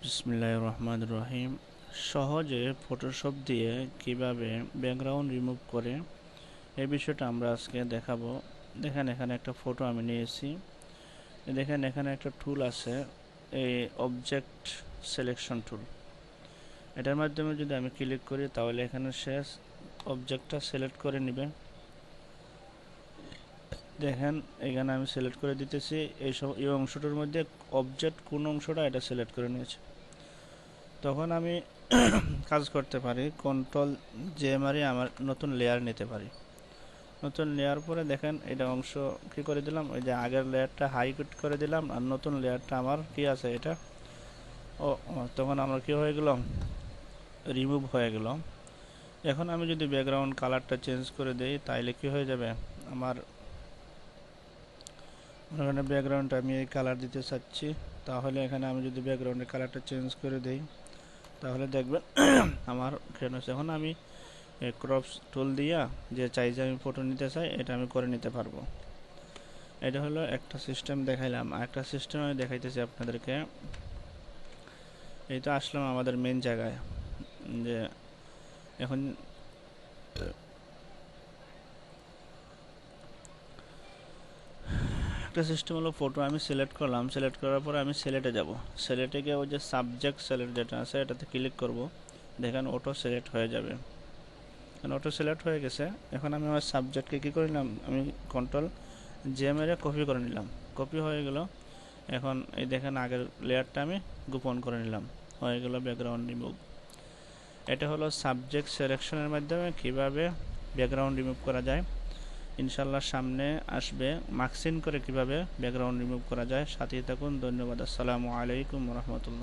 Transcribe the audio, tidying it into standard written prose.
বিসমিল্লাহির রহমানির রহিম। সহজে ফটোশপ দিয়ে কিভাবে ব্যাকগ্রাউন্ড রিমুভ করে এই বিষয়টা আমরা আজকে দেখাবো। দেখেন এখানে একটা ফটো আমি নিয়েছি। দেখেন এখানে একটা টুল আছে, এই অবজেক্ট সিলেকশন টুল। এটার মাধ্যমে যদি আমি ক্লিক করি তাহলে এখানে শেষ অবজেক্টটা সিলেক্ট করে নেবে। দেখেন এখানে আমি সিলেক্ট করে দিতেছি, এই অংশটার মধ্যে অবজেক্ট কোন অংশটা এটা সিলেক্ট করে নিয়েছে। তখন আমি কাজ করতে পারি, কন্ট্রোল জে মারি আমার নতুন লেয়ার নিতে পারি। নতুন লেয়ার পরে দেখেন এটা অংশ কি করে দিলাম, ওই যে আগের লেয়ারটা হাইলাইট করে দিলাম আর নতুন লেয়ারটা আমার কি আছে এটা তখন আমার কি হয়ে গেল, রিমুভ হয়ে গেল। এখন আমি যদি ব্যাকগ্রাউন্ড কালারটা চেঞ্জ করে দেই তাইলে কি হয়ে যাবে, আমার এখানে ব্যাকগ্রাউন্ডটা আমি এই কালার দিতে চাচ্ছি। তাহলে এখানে আমি যদি ব্যাকগ্রাউন্ডের কালারটা চেঞ্জ করে দেই তাহলে দেখবেন আমার কেন এখন আমি ক্রপ টুল দিয়া যে আমি ফটো নিতে চাই এটা আমি করে নিতে পারবো। এটা হলো একটা সিস্টেম দেখাইলাম, একটা সিস্টেম আমি দেখাইতেছি আপনাদেরকে। এই তো আসলাম আমাদের মেন জায়গায়, যে এখন একটা সিস্টেম হলো ফটো আমি সিলেক্ট করলাম, সিলেক্ট করার পরে আমি সিলেক্টে যাব। সিলেক্টে গিয়ে ওই যে সাবজেক্ট সিলেক্ট যেটা আছে এটাতে ক্লিক করব। দেখেন অটো সিলেক্ট হয়ে যাবে, অটো সিলেক্ট হয়ে গেছে। এখন আমি আমার সাবজেক্টকে কী করে নিলাম, আমি কন্ট্রোল জে মেরে কপি করে নিলাম, কপি হয়ে গেল। এখন এই দেখেন আগের লেয়ারটা আমি গোপন করে নিলাম, হয়ে গেল ব্যাকগ্রাউন্ড রিমুভ। এটা হলো সাবজেক্ট সিলেকশনের মাধ্যমে কিভাবে ব্যাকগ্রাউন্ড রিমুভ করা যায়। ইনশাল্লাহ সামনে আসবে মার্কসিন করে কিভাবে ব্যাকগ্রাউন্ড রিমুভ করা যায়। সাথেই থাকুন। ধন্যবাদ। আসসালামু আলাইকুম রহমতুল্লাহ।